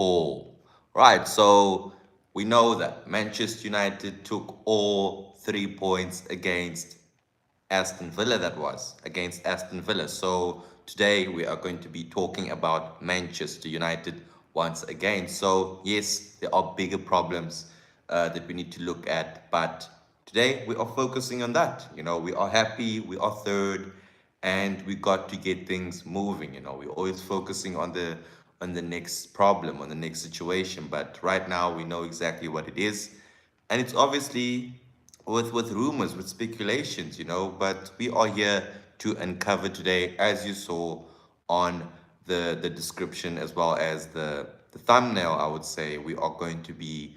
all. Right, so we know that Manchester United took all 3 points against Aston Villa, that was against Aston Villa. So today we are going to be talking about Manchester United once again. So, yes, there are bigger problems that we need to look at, but today we are focusing on that. We are happy, we are third, and we got to get things moving. We're always focusing on the next problem, on the next situation, but right now we know exactly what it is, and it's obviously with rumors, with speculations, but we are here to uncover today, as you saw on the description as well as the thumbnail. I would say we are going to be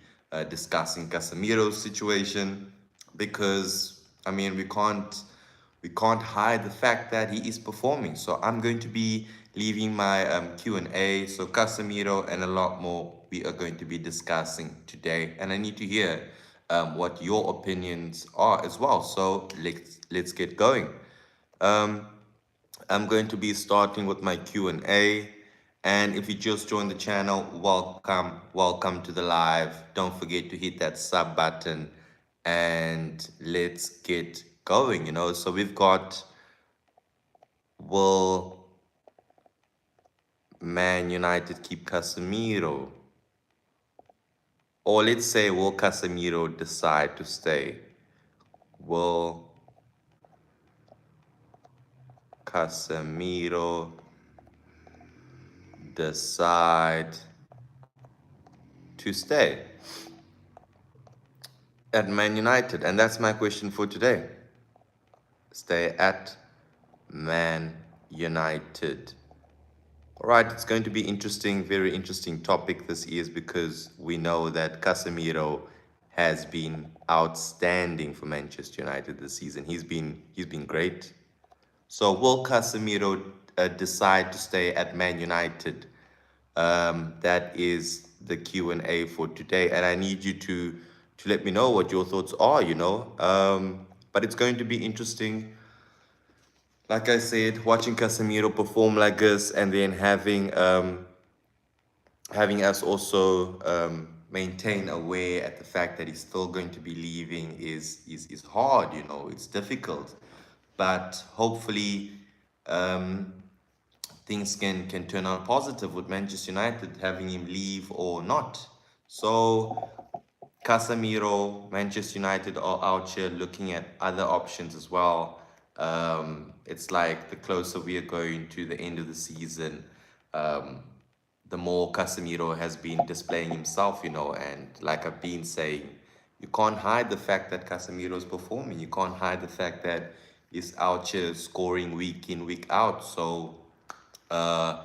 discussing Casemiro's situation, because I mean we can't hide the fact that he is performing. So I'm going to be leaving my Q&A. So Casemiro and a lot more we are going to be discussing today, and I need to hear what your opinions are as well. So let's get going. Um, I'm going to be starting with my Q&A. And if you just joined the channel, welcome to the live. Don't forget to hit that sub button and let's get going. So we've got, will Man United keep Casemiro? Or let's say, will Casemiro decide to stay? Will Casemiro decide to stay at Man United? And that's my question for today. Stay at Man United. All right, it's going to be interesting, very interesting topic this is, because we know that Casemiro has been outstanding for Manchester United this season. He's been great. So will Casemiro decide to stay at Man United? That is the Q&A for today, and I need you to let me know what your thoughts are. But it's going to be interesting. Like I said, watching Casemiro perform like this, and then having us also maintain aware at the fact that he's still going to be leaving is hard. It's difficult, but hopefully um, things can turn out positive with Manchester United having him leave or not. So Casemiro, Manchester United are out here looking at other options as well. It's like the closer we are going to the end of the season, um, the more Casemiro has been displaying himself, and like I've been saying, you can't hide the fact that Casemiro is performing. You can't hide the fact that he's out here scoring week in, week out. So uh,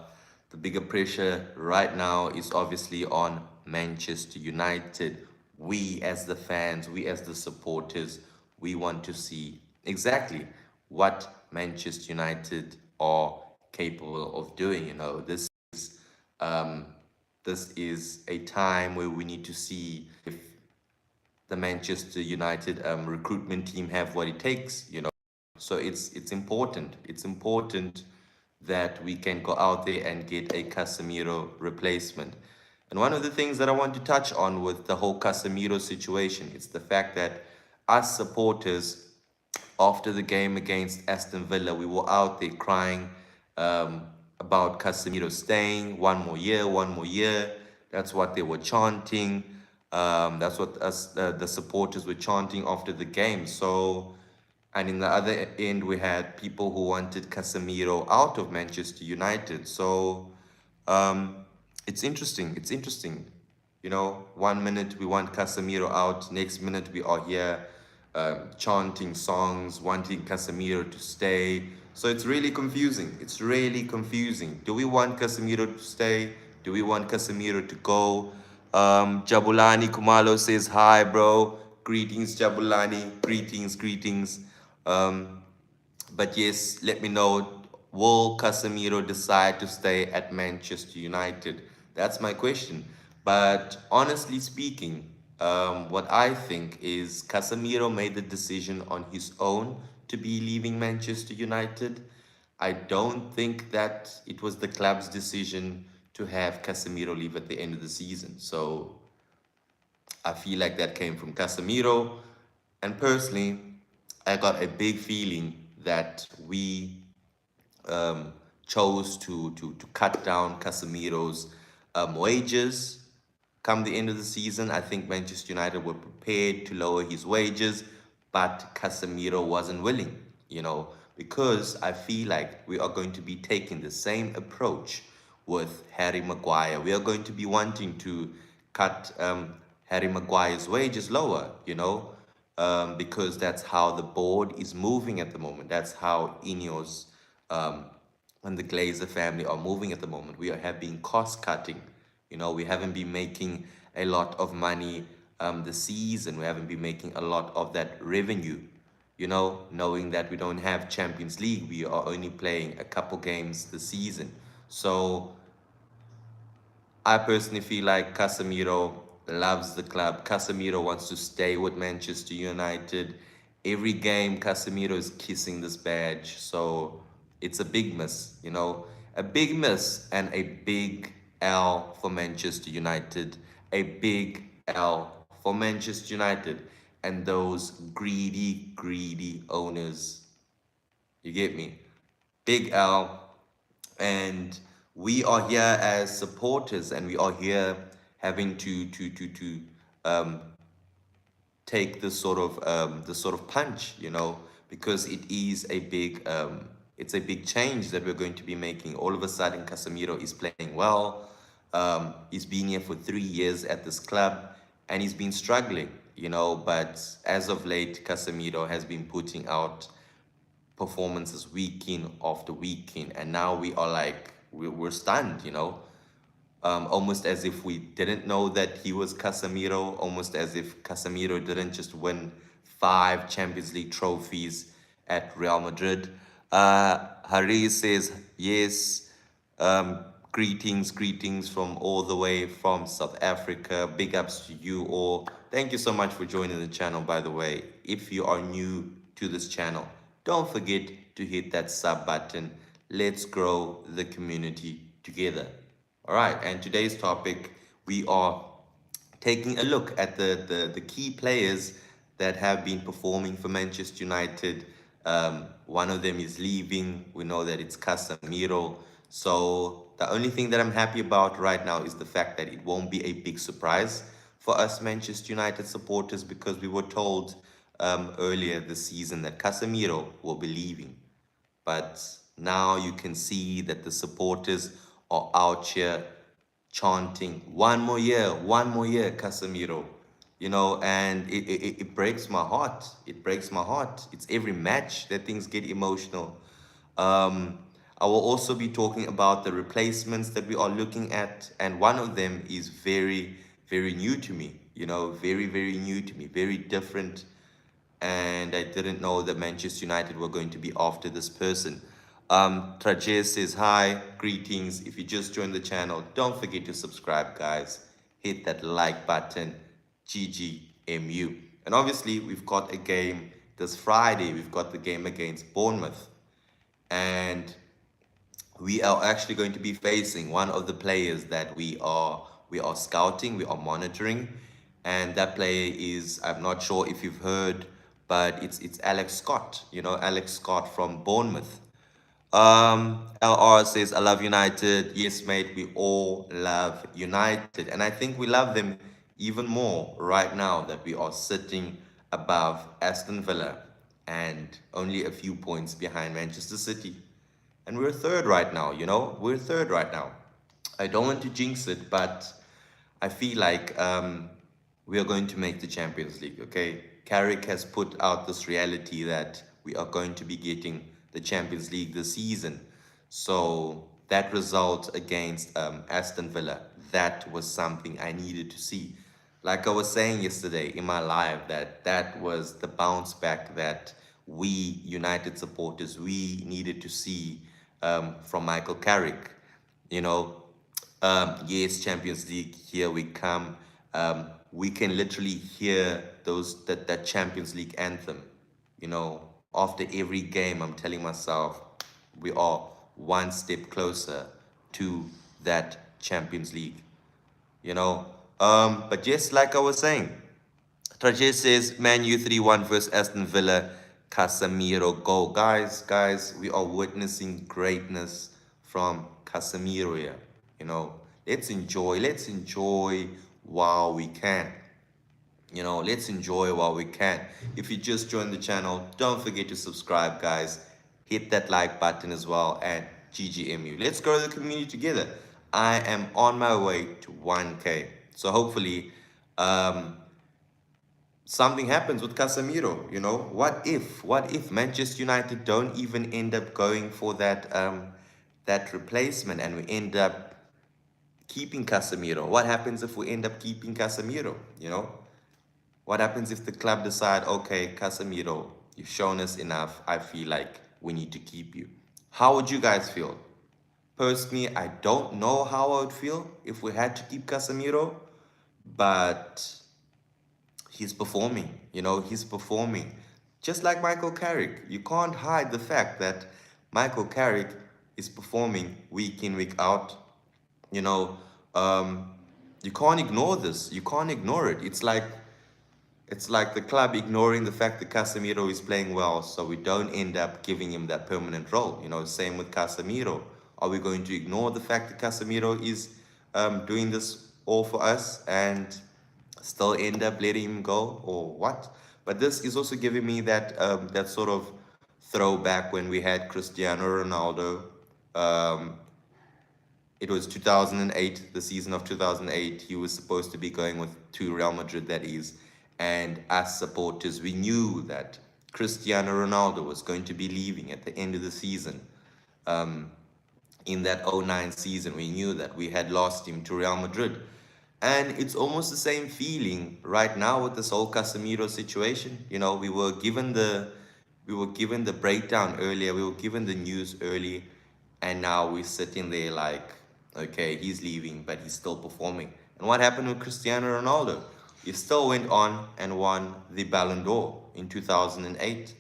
the bigger pressure right now is obviously on Manchester United. We as the fans, we as the supporters, we want to see exactly what Manchester United are capable of doing. Um, this is a time where we need to see if the Manchester United recruitment team have what it takes. So it's important. It's important that we can go out there and get a Casemiro replacement. And one of the things that I want to touch on with the whole Casemiro situation, it's the fact that us supporters, after the game against Aston Villa, we were out there crying about Casemiro staying one more year, one more year. That's what they were chanting. That's what us, the supporters, were chanting after the game. So, and in the other end, we had people who wanted Casemiro out of Manchester United. So, um, it's interesting. It's interesting. 1 minute we want Casemiro out, next minute we are here chanting songs, wanting Casemiro to stay. So it's really confusing. It's really confusing. Do we want Casemiro to stay? Do we want Casemiro to go? Jabulani Kumalo says hi, bro. Greetings, Jabulani. Greetings, greetings. Um, but yes, let me know. Will Casemiro decide to stay at Manchester United? That's my question. But honestly speaking, what I think is Casemiro made the decision on his own to be leaving Manchester United. I don't think that it was the club's decision to have Casemiro leave at the end of the season. So I feel like that came from Casemiro. And personally, I got a big feeling that we um, chose to cut down Casemiro's wages come the end of the season. I think Manchester United were prepared to lower his wages, but Casemiro wasn't willing, because I feel like we are going to be taking the same approach with Harry Maguire. We are going to be wanting to cut Harry Maguire's wages lower, because that's how the board is moving at the moment. That's how Ineos um, and the Glazer family are moving at the moment. Have been cost cutting. We haven't been making a lot of money this season. We haven't been making a lot of that revenue. Knowing that we don't have Champions League, we are only playing a couple games this season. So I personally feel like Casemiro loves the club. Casemiro wants to stay with Manchester United. Every game, Casemiro is kissing this badge. So it's a big miss, a big miss and a big L for Manchester United. A big L for Manchester United and those greedy, greedy owners. You get me? Big L, and we are here as supporters, and we are here having to take this sort of punch, because it is a big it's a big change that we're going to be making. All of a sudden, Casemiro is playing well. He's been here for 3 years at this club, and he's been struggling, But as of late, Casemiro has been putting out performances week in after week in, and now we are like we're stunned, almost as if we didn't know that he was Casemiro, almost as if Casemiro didn't just win 5 Champions League trophies at Real Madrid. Harry says yes. Greetings from all the way from South Africa. Big ups to you all. Thank you so much for joining the channel, by the way. If you are new to this channel, don't forget to hit that sub button. Let's grow the community together. All right, and today's topic, we are taking a look at the key players that have been performing for Manchester United. One of them is leaving. We know that it's Casemiro. So the only thing that I'm happy about right now is the fact that it won't be a big surprise for us Manchester United supporters, because we were told earlier this season that Casemiro will be leaving. But now you can see that the supporters are out here chanting, one more year, Casemiro. And it breaks my heart. It breaks my heart. It's every match that things get emotional. I will also be talking about the replacements that we are looking at, and one of them is very, very new to me, very, very new to me, very different, and I didn't know that Manchester United were going to be after this person. Trajes says hi, greetings. If you just joined the channel, don't forget to subscribe, guys. Hit that like button, GGMU. And obviously, we've got a game this Friday. We've got the game against Bournemouth. And we are actually going to be facing one of the players that we are scouting, we are monitoring, and that player is, I'm not sure if you've heard, but it's Alex Scott. Alex Scott from Bournemouth. LR says, I love United. Yes, mate, we all love United, and I think we love them even more right now that we are sitting above Aston Villa and only a few points behind Manchester City. And we're third right now, We're third right now. I don't want to jinx it, but I feel like we are going to make the Champions League, okay? Carrick has put out this reality that we are going to be getting the Champions League this season. So that result against Aston Villa, that was something I needed to see. Like I was saying yesterday in my live, that was the bounce back that we United supporters, we needed to see from Michael Carrick. You know, yes, Champions League, here we come. We can literally hear that Champions League anthem. After every game, I'm telling myself we are one step closer to that Champions League, you know. But just like I was saying, Trajesh says Man U 3-1 versus Aston Villa. Casemiro goal. Guys, we are witnessing greatness from Casemiro here. You know, let's enjoy while we can. You know, let's enjoy while we can. If you just joined the channel, don't forget to subscribe, guys. Hit that like button as well and GGMU. Let's grow the community together. I am on my way to 1K. So hopefully, um, something happens with Casemiro. You know, what if Manchester United don't even end up going for that replacement and we end up keeping Casemiro? What happens if we end up keeping Casemiro? You know, what happens if the club decide, okay, Casemiro, you've shown us enough. I feel like we need to keep you. How would you guys feel? Personally, I don't know how I would feel if we had to keep Casemiro, but he's performing. You know, he's performing. Just like Michael Carrick. You can't hide the fact that Michael Carrick is performing week in, week out. You know, um, you can't ignore this. You can't ignore it. It's like the club ignoring the fact that Casemiro is playing well, so we don't end up giving him that permanent role. You know, same with Casemiro. Are we going to ignore the fact that Casemiro is doing this all for us and still end up letting him go, or what? But this is also giving me that sort of throwback when we had Cristiano Ronaldo. Um, it was 2008, the season of 2008. He was supposed to be going to Real Madrid, that is. And as supporters, we knew that Cristiano Ronaldo was going to be leaving at the end of the season. In that '09 season, we knew that we had lost him to Real Madrid. And it's almost the same feeling right now with this whole Casemiro situation. You know, we were given the breakdown earlier, we were given the news early, and now we're sitting there like, okay, he's leaving, but he's still performing. And what happened with Cristiano Ronaldo? He still went on and won the Ballon d'Or in 2008.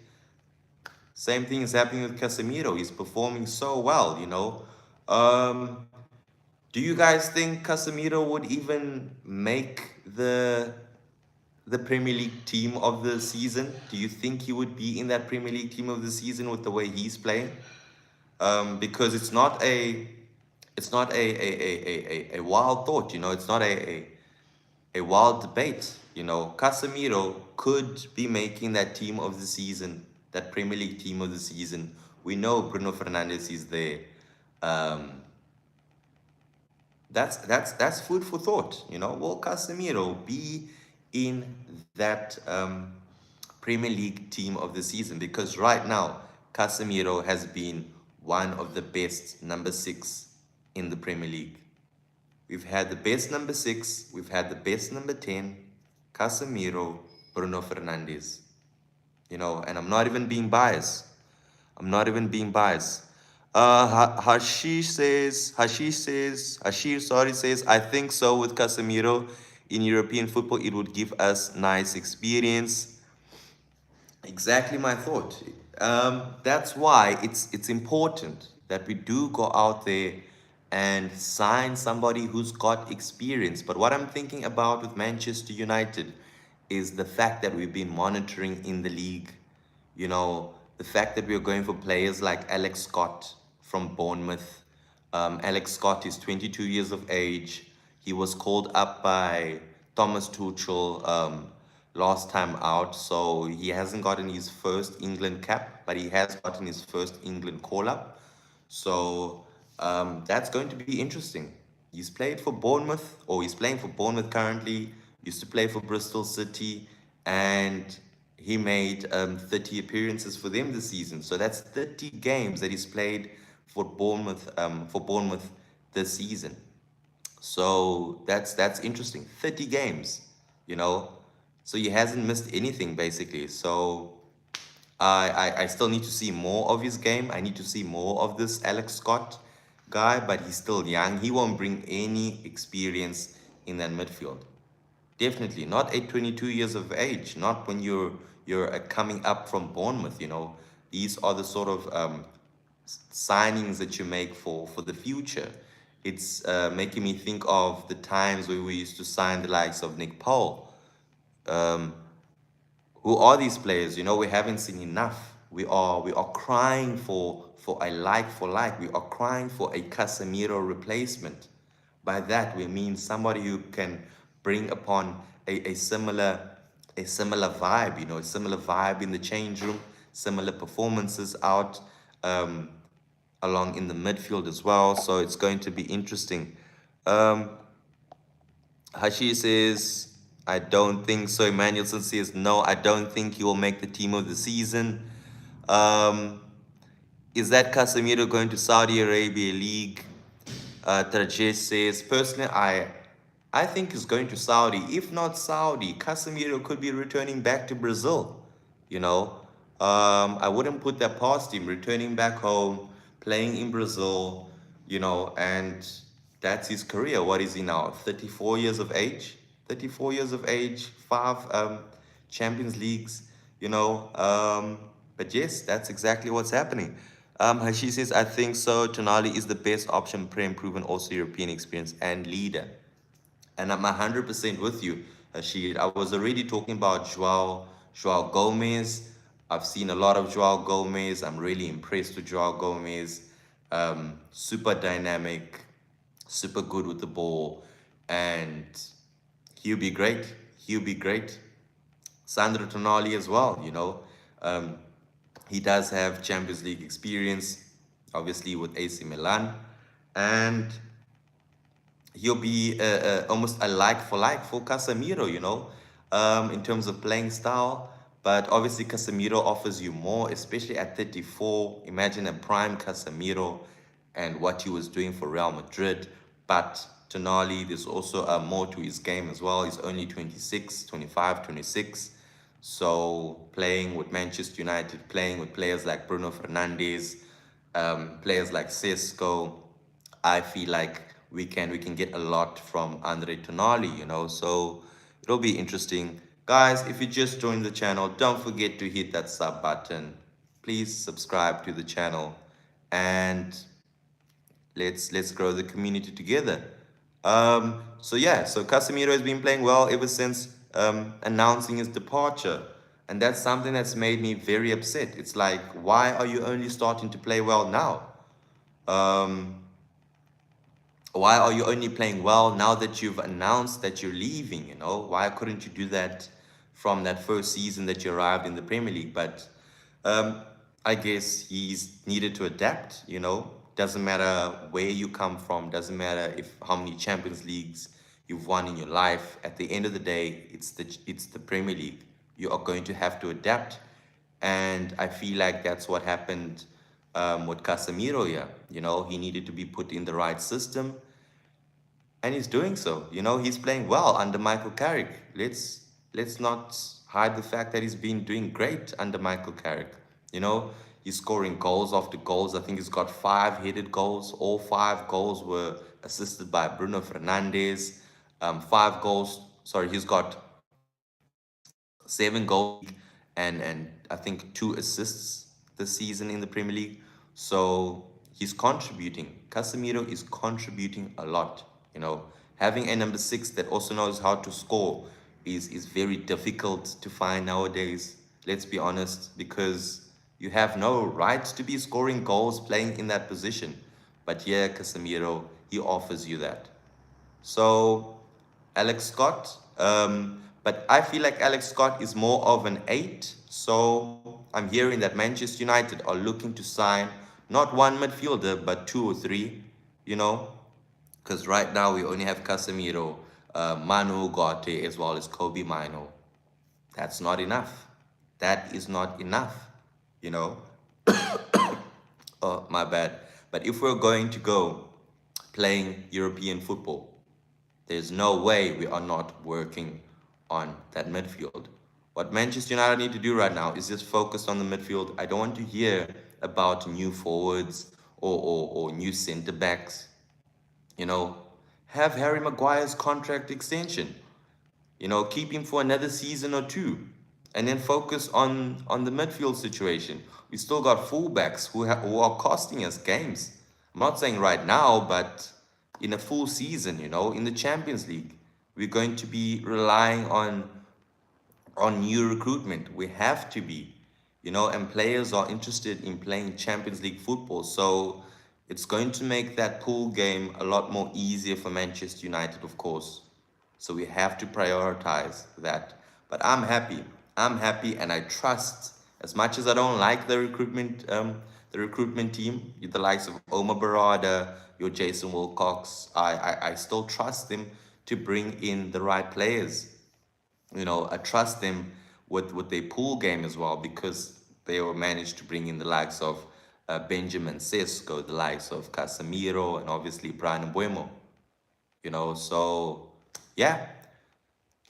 Same thing is happening with Casemiro. He's performing so well, you know. Um, do you guys think Casemiro would even make the Premier League team of the season? Do you think he would be in that Premier League team of the season with the way he's playing? Because it's not a wild thought, you know. It's not a wild debate, you know. Casemiro could be making that team of the season, that Premier League team of the season. We know Bruno Fernandes is there. Um, that's food for thought, you know. Will Casemiro be in that Premier League team of the season? Because right now, Casemiro has been one of the best number six in the Premier League. We've had the best number six, we've had the best number 10, Casemiro, Bruno Fernandes. You know, and I'm not even being biased. I'm not even being biased. Hashir, sorry, says, I think so with Casemiro in European football, it would give us nice experience. Exactly my thought. That's why it's important that we do go out there and sign somebody who's got experience. But what I'm thinking about with Manchester United is the fact that we've been monitoring in the league. You know, the fact that we're going for players like Alex Scott from Bournemouth. Alex Scott is 22 years of age. He was called up by Thomas Tuchel last time out, so he hasn't gotten his first England cap, but he has gotten his first England call up. So that's going to be interesting. He's played for Bournemouth, or he's playing for Bournemouth currently. Used to play for Bristol City, and he made 30 appearances for them this season. So that's 30 games that he's played for Bournemouth this season. So that's interesting. 30 games, you know. So he hasn't missed anything basically. So I still need to see more of his game. I need to see more of this Alex Scott guy, but he's still young. He won't bring any experience in that midfield. Definitely not at 22 years of age. Not when you're coming up from Bournemouth. You know, these are the sort of signings that you make for the future. It's making me think of the times where we used to sign the likes of Nick Paul. Um, who are these players? You know, we haven't seen enough. We are crying for a like for like. We are crying for a Casemiro replacement. By that we mean somebody who can bring upon a similar vibe. You know, a similar vibe in the change room, similar performances out um, along in the midfield as well. So it's going to be interesting. Um, Hashi says, I don't think so. Emmanuelson says, no, I don't think he will make the team of the season. Um, is that Casemiro going to Saudi Arabia League? Trajesh says, personally, I think he's going to Saudi. If not Saudi, Casemiro could be returning back to Brazil. You know, I wouldn't put that past him. Returning back home, playing in Brazil, and that's his career. What is he now? 34 years of age? 34 years of age, five Champions Leagues, you know. But yes, that's exactly what's happening. Hashi says, I think so. Tonali is the best option, pre-proven, also European experience and leader. And I'm 100% with you, Rashid. I was already talking about Joao Gomez. I've seen a lot of Joao Gomez. I'm really impressed with Joao Gomez. Super dynamic, super good with the ball, and he'll be great. He'll be great. Sandro Tonali as well, you know. Um, he does have Champions League experience, obviously with AC Milan. And he'll be almost a like for Casemiro, you know, in terms of playing style. But obviously, Casemiro offers you more, especially at 34. Imagine a prime Casemiro and what he was doing for Real Madrid. But Tonali, there's also more to his game as well. He's only 26, 25, 26. So playing with Manchester United, playing with players like Bruno Fernandes, players like Cisco, I feel like we can get a lot from Andre Tonali, you know. So it'll be interesting. Guys, if you just joined the channel, don't forget to hit that sub button. Please subscribe to the channel and let's grow the community together. So yeah, so Casemiro has been playing well ever since announcing his departure. And that's something that's made me very upset. It's like, why are you only starting to play well now? Um, why are you only playing well now that you've announced that you're leaving? You know, why couldn't you do that from that first season that you arrived in the Premier League? But um, I guess he's needed to adapt. You know, doesn't matter where you come from, doesn't matter if how many Champions Leagues you've won in your life. At the end of the day, it's the Premier League. You are going to have to adapt, and I feel like that's what happened with Casemiro. Yeah, you know, he needed to be put in the right system, and he's doing so. You know, he's playing well under Michael Carrick. Let's not hide the fact that he's been doing great under Michael Carrick. You know, he's scoring goals after goals. I think he's got 5 headed goals. All 5 goals were assisted by Bruno Fernandes. 5 goals. Sorry, he's got 7 goals and I think 2 assists this season in the Premier League. So he's contributing. Casemiro is contributing a lot. You know, having a number 6 that also knows how to score is very difficult to find nowadays. Let's be honest, because you have no right to be scoring goals playing in that position. But yeah, Casemiro, he offers you that. So Alex Scott, but I feel like Alex Scott is more of an 8. So I'm hearing that Manchester United are looking to sign not one midfielder, but 2 or 3, you know, because right now we only have Casemiro, Manu Ugarte, as well as Kobe Mino. That's not enough. That is not enough, you know. Oh, my bad. But if we're going to go playing European football, there's no way we are not working on that midfield. What Manchester United need to do right now is just focus on the midfield. I don't want to hear about new forwards or new centre backs. You know, have Harry Maguire's contract extension. You know, keep him for another season or two, and then focus on the midfield situation. We still got fullbacks who are costing us games. I'm not saying right now, but in a full season, in the Champions League. We're going to be relying on new recruitment. We have to be, and players are interested in playing Champions League football. So it's going to make that pool game a lot more easier for Manchester United, of course. So we have to prioritize that. But I'm happy. I'm happy, and I trust. As much as I don't like the recruitment team, the likes of Omar Barada, your Jason Wilcox, I still trust them to bring in the right players. I trust them with their pool game as well, because they were managed to bring in the likes of Benjamin Sesko, the likes of Casemiro, and obviously Brian Mbuemo. So yeah.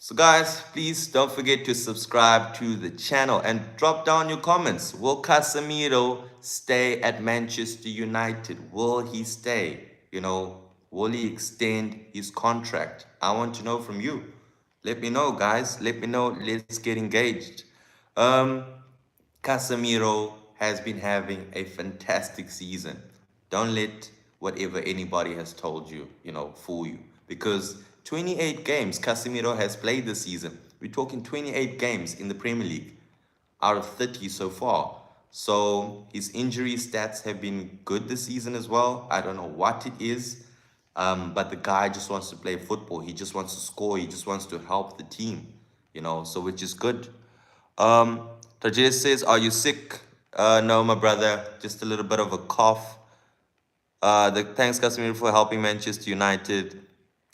So guys, please don't forget to subscribe to the channel and drop down your comments. Will Casemiro stay at Manchester United? Will he stay? Will he extend his contract? I want to know from you. Let me know, guys. Let me know. Let's get engaged. Um, Casemiro has been having a fantastic season. Don't let whatever anybody has told you, fool you. Because 28 games Casemiro has played this season. We're talking 28 games in the Premier League out of 30 so far. So his injury stats have been good this season as well. I don't know what it is, but the guy just wants to play football. He just wants to score. He just wants to help the team, so which is good. Um, Tajesh says, "Are you sick?" No, my brother, just a little bit of a cough. Thanks, Casemiro, for helping Manchester United.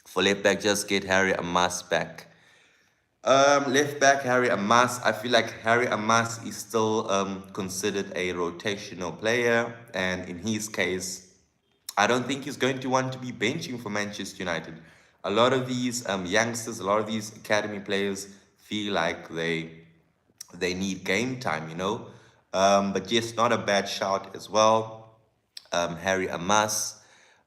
For left back, just get Harry Amas back. Left back Harry Amas. I feel like Harry Amas is still considered a rotational player, and in his case, I don't think he's going to want to be benching for Manchester United. A lot of these youngsters, a lot of these academy players feel like they need game time, But yes, not a bad shout as well. Harry Amas.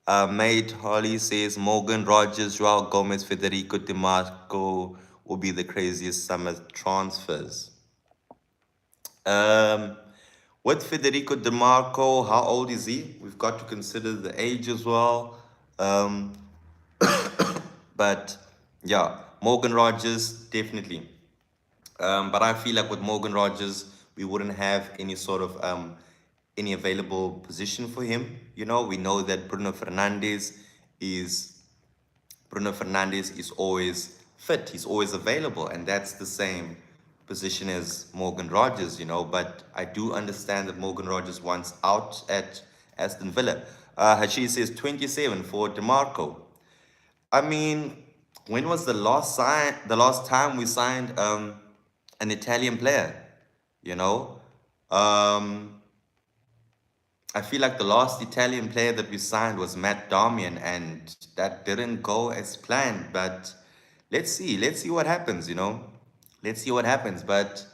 Mate Holly says Morgan Rogers, Joao Gomez, Federico Di Marco will be the craziest summer transfers. Um, with Federico Di Marco, how old is he? We've got to consider the age as well. Um, but yeah, Morgan Rogers, definitely. But I feel like with Morgan Rogers, we wouldn't have any sort of any available position for him. We know that is Bruno Fernandes is always fit. He's always available, and that's the same position as Morgan Rogers. But I do understand that Morgan Rogers wants out at Aston Villa. Hashi says 27 for DeMarco. I mean, when was the last time we signed an Italian player? You know, um, I feel like the last Italian player that we signed was Matt Darmian, and that didn't go as planned. But let's see what happens. Let's see what happens. But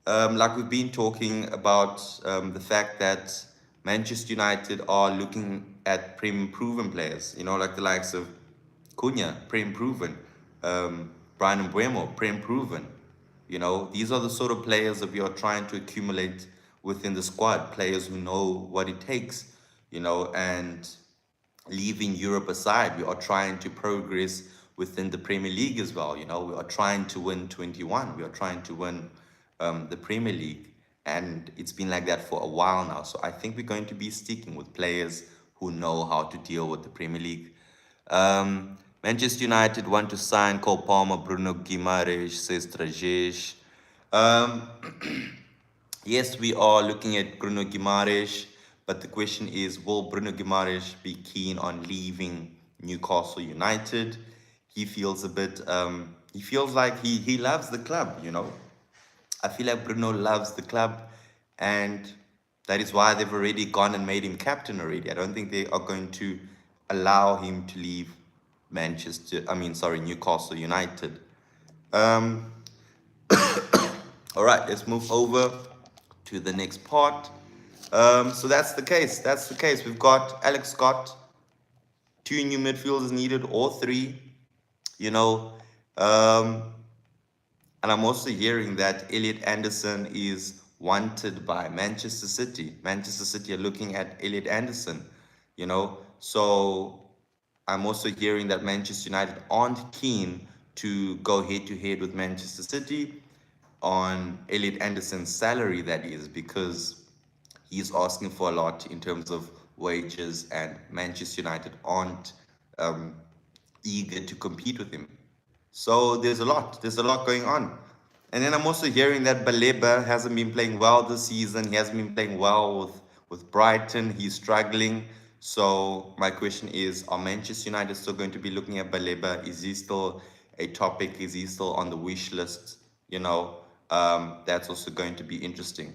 like we've been talking about the fact that Manchester United are looking at premium proven players. Like the likes of Cunha, premium proven, Brian Mbuemo, premium proven. These are the sort of players that we are trying to accumulate within the squad, players who know what it takes, and leaving Europe aside, we are trying to progress within the Premier League as well. We are trying to win 21. We are trying to win the Premier League. And it's been like that for a while now. So I think we're going to be sticking with players who know how to deal with the Premier League. Manchester United want to sign Cole Palmer, Bruno Guimaraes, says Trajesh. Um, yes, we are looking at Bruno Guimaraes, but the question is, will Bruno Guimaraes be keen on leaving Newcastle United? He feels like he loves the club. I feel like Bruno loves the club, and that is why they've already gone and made him captain already. I don't think they are going to allow him to leave Newcastle United. Um, all right, let's move over to the next part. So that's the case. That's the case. We've got Alex Scott, two new midfielders needed, or three. You know, um, and I'm also hearing that Elliot Anderson is wanted by Manchester City. Manchester City are looking at Elliot Anderson. So I'm also hearing that Manchester United aren't keen to go head to head with Manchester City on Elliot Anderson's salary, that is, because he's asking for a lot in terms of wages, and Manchester United aren't um, eager to compete with him. So there's a lot going on. And then I'm also hearing that Baleba hasn't been playing well this season. He hasn't been playing well with Brighton. He's struggling. So my question is, are Manchester United still going to be looking at Baleba? Is he still a topic? Is he still on the wish list? You know, that's also going to be interesting.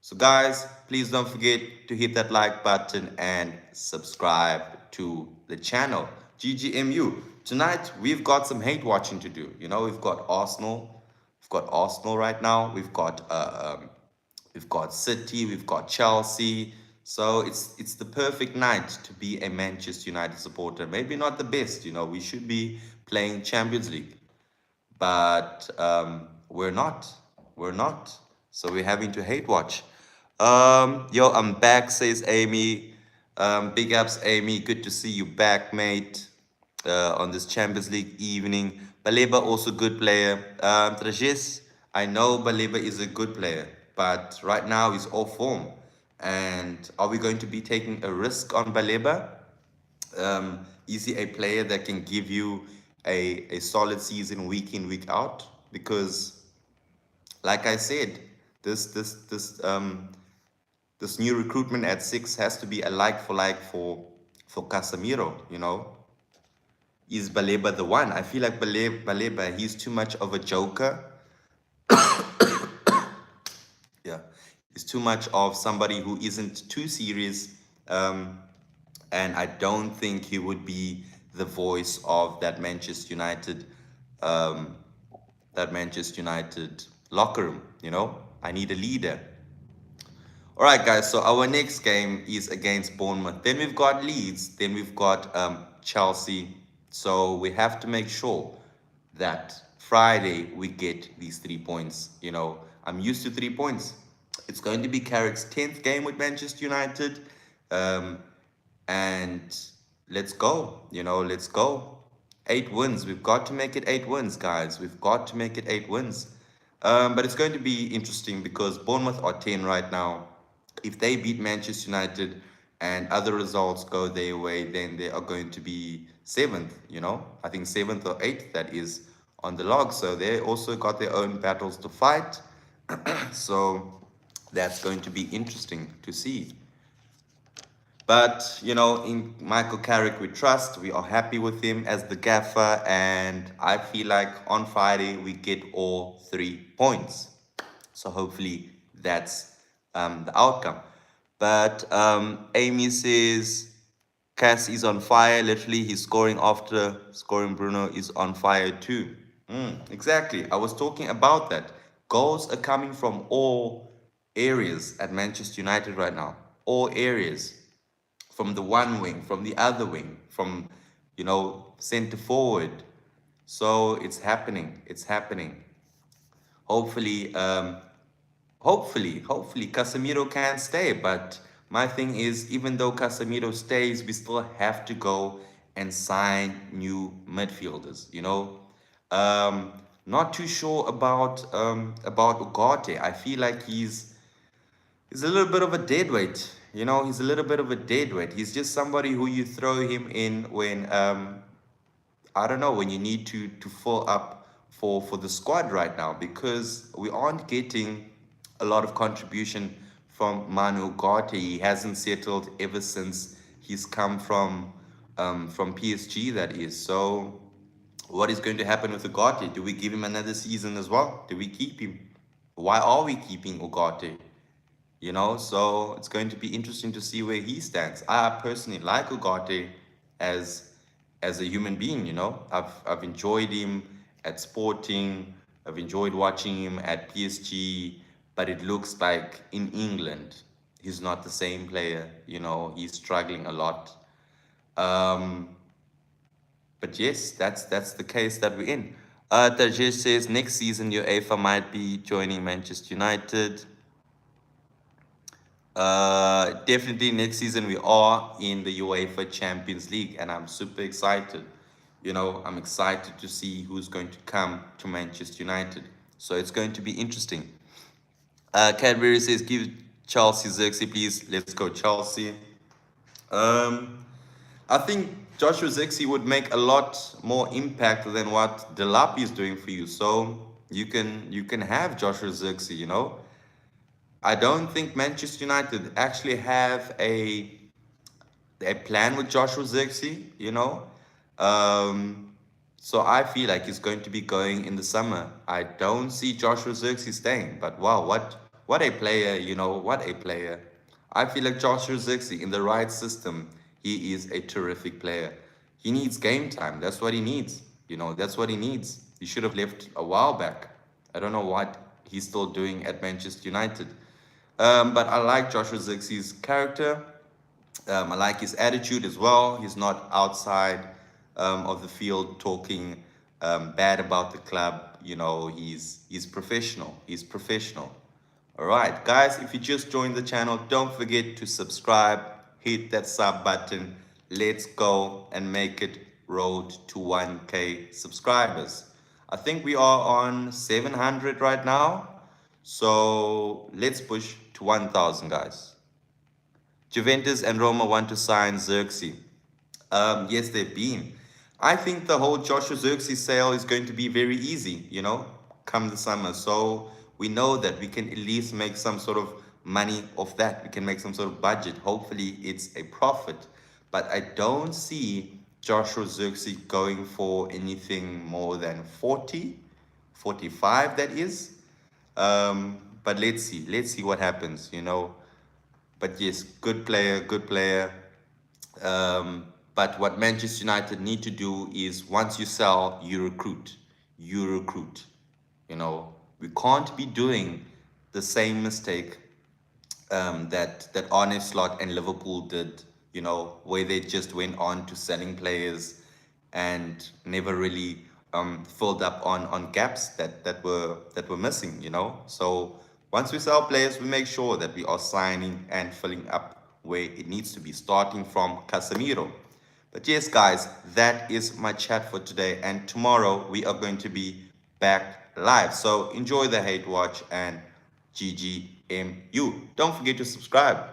So, guys, please don't forget to hit that like button and subscribe to the channel. GGMU. Tonight, we've got some hate watching to do. You know, we've got Arsenal. We've got Arsenal right now. We've got City. We've got Chelsea. So it's the perfect night to be a Manchester United supporter. Maybe not the best. You know, we should be playing Champions League, but we're not. We're not. So we're having to hate watch. Yo, I'm back, says Amy. Big ups, Amy. Good to see you back, mate. On this Champions League evening. Baleba also good player. Trajes, I know Baleba is a good player, but right now he's off form. And are we going to be taking a risk on Baleba? Is he a player that can give you a solid season week in, week out? Because, like I said, this this this um this new recruitment at six has to be a like for like for Casemiro. You know, is Baleba the one? I feel like Baleba, he's too much of a joker. Yeah, he's too much of somebody who isn't too serious. Um, and I don't think he would be the voice of um, that Manchester United locker room. You know, I need a leader. All right, guys. So our next game is against Bournemouth. Then we've got Leeds. Then we've got Chelsea. So we have to make sure that Friday we get these 3 points. You know, I'm used to 3 points. It's going to be Carrick's 10th game with Manchester United. Um, and let's go. You know, let's go. 8 wins. We've got to make it 8 wins, guys. We've got to make it 8 wins. But it's going to be interesting because Bournemouth are 10 right now. If they beat Manchester United and other results go their way, then they are going to be seventh, you know? I think seventh or eighth, that is on the log. So they also got their own battles to fight. So that's going to be interesting to see. But, you know, in Michael Carrick, we trust. We are happy with him as the gaffer. And I feel like on Friday, we get all 3 points. So hopefully that's the outcome. But Amy says Cass is on fire. Literally, he's scoring after scoring. Bruno is on fire too. Exactly. I was talking about that. Goals are coming from all areas at Manchester United right now. All areas, from the one wing, from the other wing, from, you know, center forward. So it's happening. It's happening. Hopefully, hopefully Casemiro can stay. But my thing is, even though Casemiro stays, we still have to go and sign new midfielders. You know, not too sure about Ugarte. I feel like he's a little bit of a dead weight. You know, he's a little bit of a dead weight. He's just somebody who you throw him in when I don't know, when you need to fill up for the squad right now, because we aren't getting a lot of contribution from Manu Ugarte. He hasn't settled ever since he's come from PSG, that is. So what is going to happen with Ugarte? Do we give him another season as well? Do we keep him? Why are we keeping Ugarte? You know, so it's going to be interesting to see where he stands. I personally like Ugarte as as a human being. You know, I've enjoyed him at Sporting. I've enjoyed watching him at PSG. But it looks like in England, he's not the same player. You know, he's struggling a lot. Um, but yes, that's the case that we're in. Tajesh says next season your AFA might be joining Manchester United. Definitely next season we are in the UEFA Champions League, and I'm super excited. You know, I'm excited to see who's going to come to Manchester United. So it's going to be interesting. Cadbury says, give Chelsea Xerxes, please. Let's go, Chelsea. Um, I think Joshua Zexi would make a lot more impact than what Delapi is doing for you. So you can have Joshua Zexi, you know. I don't think Manchester United actually have a plan with Joshua Zirkzee, you know. Um, so I feel like he's going to be going in the summer. I don't see Joshua Zirkzee staying, but wow, what a player, you know, what a player. I feel like Joshua Zirkzee in the right system, he is a terrific player. He needs game time. That's what he needs. You know, that's what he needs. He should have left a while back. I don't know what he's still doing at Manchester United. But I like Joshua Zirkzee's character. I like his attitude as well. He's not outside of the field talking bad about the club. You know, he's professional. He's professional. All right, guys. If you just joined the channel, don't forget to subscribe. Hit that sub button. Let's go and make it road to 1K subscribers. I think we are on 700 right now. So let's push to 1,000, guys. Juventus and Roma want to sign Xerxes. Yes, they've been. I think the whole Joshua Xerxes sale is going to be very easy, you know, come the summer. So we know that we can at least make some sort of money off that. We can make some sort of budget. Hopefully, it's a profit. But I don't see Joshua Xerxes going for anything more than 40, 45, that is. But let's see. Let's see what happens, you know. But yes, good player, good player. But what Manchester United need to do is once you sell, you recruit. You recruit. You know, we can't be doing the same mistake that Arne Slot and Liverpool did, you know, where they just went on to selling players and never really filled up on gaps that were missing, you know. So once we sell players, we make sure that we are signing and filling up where it needs to be, starting from Casemiro. But yes, guys, that is my chat for today. And tomorrow we are going to be back live. So enjoy the hate watch and GGMU. Don't forget to subscribe.